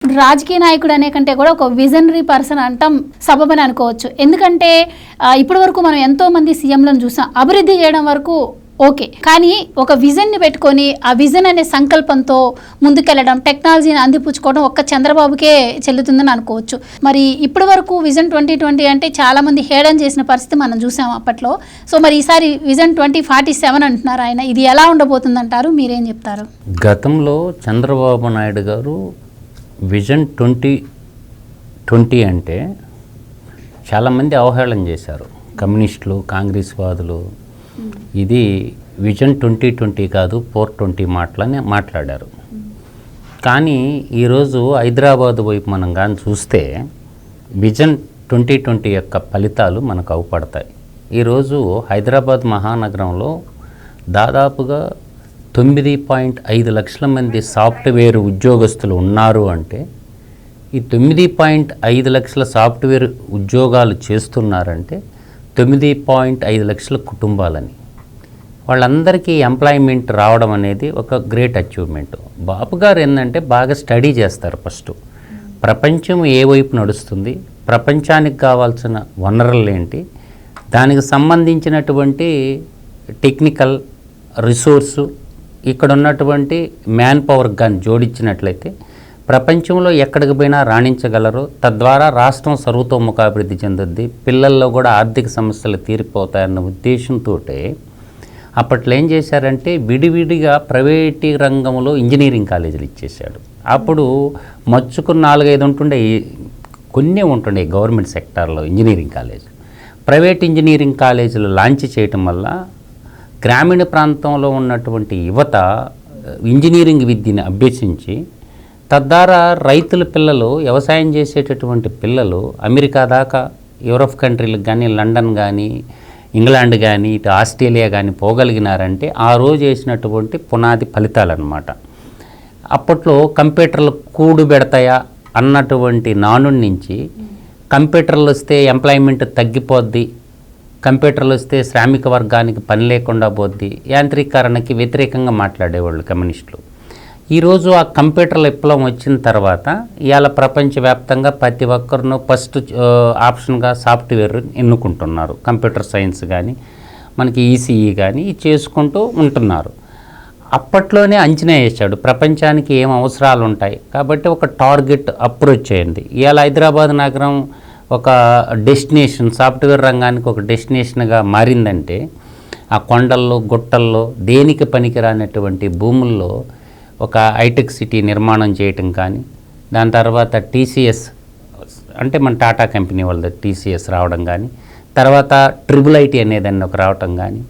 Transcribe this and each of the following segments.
రాజకీయ నాయకుడు అనే కంటే కూడా ఒక విజనరీ పర్సన్ అంటాం సబబని అనుకోవచ్చు. ఎందుకంటే ఇప్పటి వరకు మనం ఎంతో మంది సీఎంలను చూసాం. అభివృద్ధి చేయడం వరకు ఓకే, కానీ ఒక విజన్ని పెట్టుకొని ఆ విజన్ అనే సంకల్పంతో ముందుకెళ్ళడం, టెక్నాలజీని అందిపుచ్చుకోవడం ఒక్క చంద్రబాబుకే చెల్లుతుందని అనుకోవచ్చు. మరి ఇప్పటి వరకు విజన్ 2020 అంటే చాలా మంది హేళన చేసిన పరిస్థితి మనం చూసాం అప్పట్లో. సో మరి ఈసారి విజన్ 2047 అంటున్నారు ఆయన. ఇది ఎలా ఉండబోతుంది అంటారు, మీరేం చెప్తారు? గతంలో చంద్రబాబు నాయుడు గారు విజన్ 2020 అంటే చాలామంది అవహేళన చేశారు. కమ్యూనిస్టులు, కాంగ్రెస్ వాదులు ఇది విజన్ 2020 కాదు 420 మాటలని మాట్లాడారు. కానీ ఈరోజు హైదరాబాద్ వైపు మనం కానీ చూస్తే విజన్ 2020 యొక్క ఫలితాలు మనకు అవపడతాయి. ఈరోజు హైదరాబాద్ మహానగరంలో దాదాపుగా 9.5 లక్షల మంది సాఫ్ట్వేర్ ఉద్యోగస్తులు ఉన్నారు అంటే, ఈ 9.5 లక్షల సాఫ్ట్వేర్ ఉద్యోగాలు చేస్తున్నారంటే 9.5 లక్షల కుటుంబాలని, వాళ్ళందరికీ ఎంప్లాయ్మెంట్ రావడం అనేది ఒక గ్రేట్ అచీవ్మెంట్. బాబు గారు ఏంటంటే బాగా స్టడీ చేస్తారు. ఫస్ట్ ప్రపంచం ఏ వైపు నడుస్తుంది, ప్రపంచానికి కావాల్సిన వనరులు ఏంటి, దానికి సంబంధించినటువంటి టెక్నికల్ రిసోర్సు, ఇక్కడ ఉన్నటువంటి మ్యాన్ పవర్ కానీ జోడించినట్లయితే ప్రపంచంలో ఎక్కడికి పోయినా రాణించగలరు. తద్వారా రాష్ట్రం సర్వతోముఖాభివృద్ధి చెందుద్ది, పిల్లల్లో కూడా ఆర్థిక సమస్యలు తీరిపోతాయన్న ఉద్దేశంతో అప్పట్లో ఏం చేశారంటే విడివిడిగా ప్రైవేటీ రంగంలో ఇంజనీరింగ్ కాలేజీలు ఇచ్చేశాడు. అప్పుడు మచ్చుకు 4-5 ఉంటుండే, కొన్ని ఉంటుండే గవర్నమెంట్ సెక్టార్లో ఇంజనీరింగ్ కాలేజ్. ప్రైవేట్ ఇంజనీరింగ్ కాలేజీలు లాంచ్ చేయటం వల్ల గ్రామీణ ప్రాంతంలో ఉన్నటువంటి యువత ఇంజనీరింగ్ విద్యను అభ్యసించి, తద్వారా రైతుల పిల్లలు, వ్యవసాయం చేసేటటువంటి పిల్లలు అమెరికా దాకా, యూరప్ కంట్రీలకు కానీ, లండన్ కానీ, ఇంగ్లాండ్ కానీ, ఇటు ఆస్ట్రేలియా కానీ పోగలిగినారంటే ఆ రోజు వేసినటువంటి పునాది ఫలితాలన్నమాట. అప్పట్లో కంప్యూటర్లు కూడు పెడతాయా అన్నటువంటి నానుడి నుంచి కంప్యూటర్లు వస్తే ఎంప్లాయ్మెంట్ తగ్గిపోద్ది, కంప్యూటర్లు వస్తే శ్రామిక వర్గానికి పని లేకుండా పోద్ది, యాంత్రీకరణకి వ్యతిరేకంగా మాట్లాడేవాళ్ళు కమ్యూనిస్టులు. ఈరోజు ఆ కంప్యూటర్ల విప్లవం వచ్చిన తర్వాత ఇవాళ ప్రపంచవ్యాప్తంగా ప్రతి ఒక్కరినూ ఫస్ట్ ఆప్షన్గా సాఫ్ట్వేర్ ఎన్నుకుంటున్నారు. కంప్యూటర్ సైన్స్ కానీ, మనకి ఈసీఈ కానీ చేసుకుంటూ ఉంటున్నారు. అప్పట్లోనే అంచనా వేశాడు ప్రపంచానికి ఏం అవసరాలు ఉంటాయి కాబట్టి ఒక టార్గెట్ అప్రోచ్ అయింది. ఇవాళ హైదరాబాద్ నగరం ఒక డెస్టినేషన్, సాఫ్ట్వేర్ రంగానికి ఒక డెస్టినేషన్గా మారిందంటే ఆ కొండల్లో, గుట్టల్లో, దేనికి పనికిరానటువంటి భూముల్లో ఒక హైటెక్ సిటీ నిర్మాణం చేయటం కానీ, దాని తర్వాత టీసీఎస్ అంటే మన టాటా కంపెనీ వాళ్ళది టీసీఎస్ రావడం కానీ, తర్వాత IIIT అనేదాన్ని ఒక రావటం కానీ,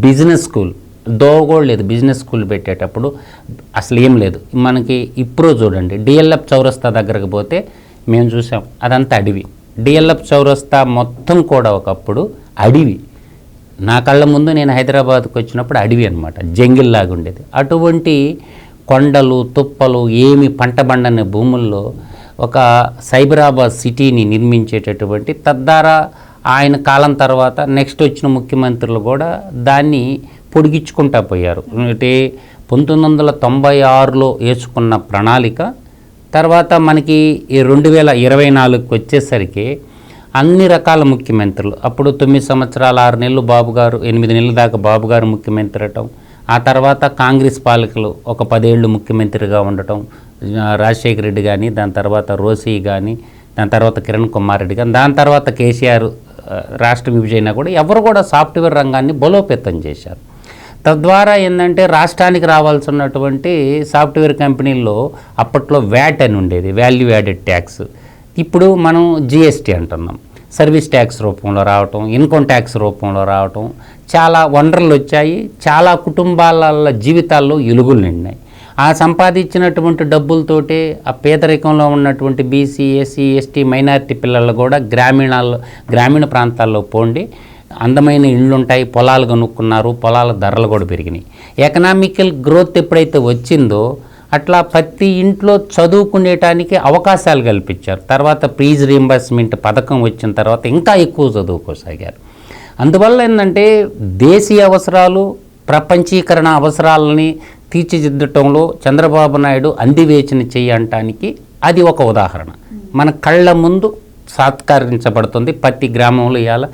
బిజినెస్ స్కూల్ దోగోడు లేదు. బిజినెస్ స్కూల్ పెట్టేటప్పుడు అసలు ఏం లేదు. మనకి ఇప్పుడు చూడండి, డిఎల్ఎఫ్ చౌరస్తా దగ్గరకు పోతే మేము చూసాం, అదంతా అడవి. డిఎల్ఎఫ్ చౌరస్తా మొత్తం కూడా ఒకప్పుడు అడవి. నా కళ్ళ ముందు నేను హైదరాబాద్కి వచ్చినప్పుడు అడవి అనమాట, జంగిల్ లాగా ఉండేది. అటువంటి కొండలు, తుప్పలు, ఏమి పంట బండని భూముల్లో ఒక సైబరాబాద్ సిటీని నిర్మించేటటువంటి, తద్వారా ఆయన కాలం తర్వాత నెక్స్ట్ వచ్చిన ముఖ్యమంత్రులు కూడా దాన్ని పొడిగించుకుంటా పోయారు. అంటే 1996లో వేసుకున్న ప్రణాళిక తర్వాత మనకి 2024కి వచ్చేసరికి అన్ని రకాల ముఖ్యమంత్రులు, అప్పుడు 9 సంవత్సరాలు 6 నెలలు బాబు గారు, 8 నెలల దాకా బాబు గారు ముఖ్యమంత్రి అవటం, ఆ తర్వాత కాంగ్రెస్ పాలకులు ఒక 10 ఏళ్ళు ముఖ్యమంత్రిగా ఉండటం, రాజశేఖర రెడ్డి కానీ, దాని తర్వాత రోసీ కానీ, దాని తర్వాత కిరణ్ కుమార్ రెడ్డి కానీ, దాని తర్వాత కేసీఆర్ రాష్ట్ర విభజన కూడా ఎవరు కూడా సాఫ్ట్వేర్ రంగాన్ని బలోపేతం చేశారు. తద్వారా ఏంటంటే రాష్ట్రానికి రావాల్సినటువంటి సాఫ్ట్వేర్ కంపెనీల్లో అప్పట్లో వ్యాట్ అని ఉండేది, వాల్యూ యాడెడ్ ట్యాక్స్. ఇప్పుడు మనం జిఎస్టీ అంటున్నాం. సర్వీస్ ట్యాక్స్ రూపంలో రావటం, ఇన్కమ్ ట్యాక్స్ రూపంలో రావటం, చాలా వనరులు వచ్చాయి. చాలా కుటుంబాల జీవితాల్లో ఎలుగులు నిండినాయి. ఆ సంపాదించినటువంటి డబ్బులతోటే ఆ పేదరికంలో ఉన్నటువంటి బీసీ, ఎస్సీ, ఎస్టీ, మైనారిటీ పిల్లలు కూడా గ్రామీణ ప్రాంతాల్లో పోండి, అందమైన ఇళ్ళు ఉంటాయి, పొలాలు కొనుక్కున్నారు, పొలాల ధరలు కూడా పెరిగినాయి. ఎకనామికల్ గ్రోత్ ఎప్పుడైతే వచ్చిందో అట్లా ప్రతి ఇంట్లో చదువుకునేటానికి అవకాశాలు కల్పించారు. తర్వాత ఫీజు రీయింబర్స్మెంట్ పథకం వచ్చిన తర్వాత ఇంకా ఎక్కువ చదువుకోసాగారు. అందువల్ల ఏంటంటే దేశీయ అవసరాలు, ప్రపంచీకరణ అవసరాలని తీర్చిదిద్దటంలో చంద్రబాబు నాయుడు అందివేచిన చెయ్యి అనటానికి అది ఒక ఉదాహరణ. మన కళ్ళ ముందు సాత్కరించబడుతుంది. ప్రతి గ్రామంలో ఇవాళ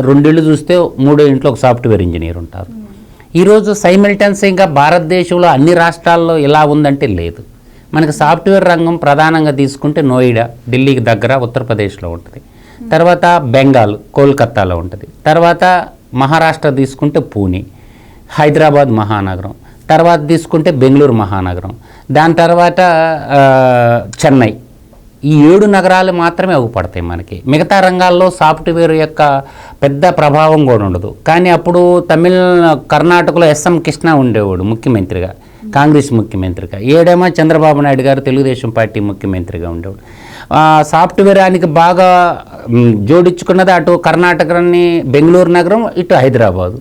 2 ఇళ్ళు చూస్తే 3 ఇంట్లో ఒక సాఫ్ట్వేర్ ఇంజనీర్ ఉంటారు. ఈరోజు సైమిల్టెన్సీగా భారతదేశంలో అన్ని రాష్ట్రాల్లో ఇలా ఉందంటే లేదు. మనకి సాఫ్ట్వేర్ రంగం ప్రధానంగా తీసుకుంటే నోయిడా, ఢిల్లీకి దగ్గర ఉత్తరప్రదేశ్లో ఉంటుంది. తర్వాత బెంగాల్, కోల్కత్తాలో ఉంటుంది. తర్వాత మహారాష్ట్ర తీసుకుంటే పూణే, హైదరాబాద్ మహానగరం, తర్వాత తీసుకుంటే బెంగళూరు మహానగరం, దాని తర్వాత చెన్నై. ఈ 7 నగరాలు మాత్రమే అగుపడతాయి మనకి. మిగతా రంగాల్లో సాఫ్ట్వేర్ యొక్క పెద్ద ప్రభావం కూడా ఉండదు. కానీ అప్పుడు కర్ణాటకలో ఎస్ఎం కృష్ణ ఉండేవాడు ముఖ్యమంత్రిగా, కాంగ్రెస్ ముఖ్యమంత్రిగా. ఏడేమో చంద్రబాబు నాయుడు గారు తెలుగుదేశం పార్టీ ముఖ్యమంత్రిగా ఉండేవాడు. సాఫ్ట్వేరానికి బాగా జోడించుకున్నది అటు కర్ణాటకని బెంగళూరు నగరం, ఇటు హైదరాబాదు.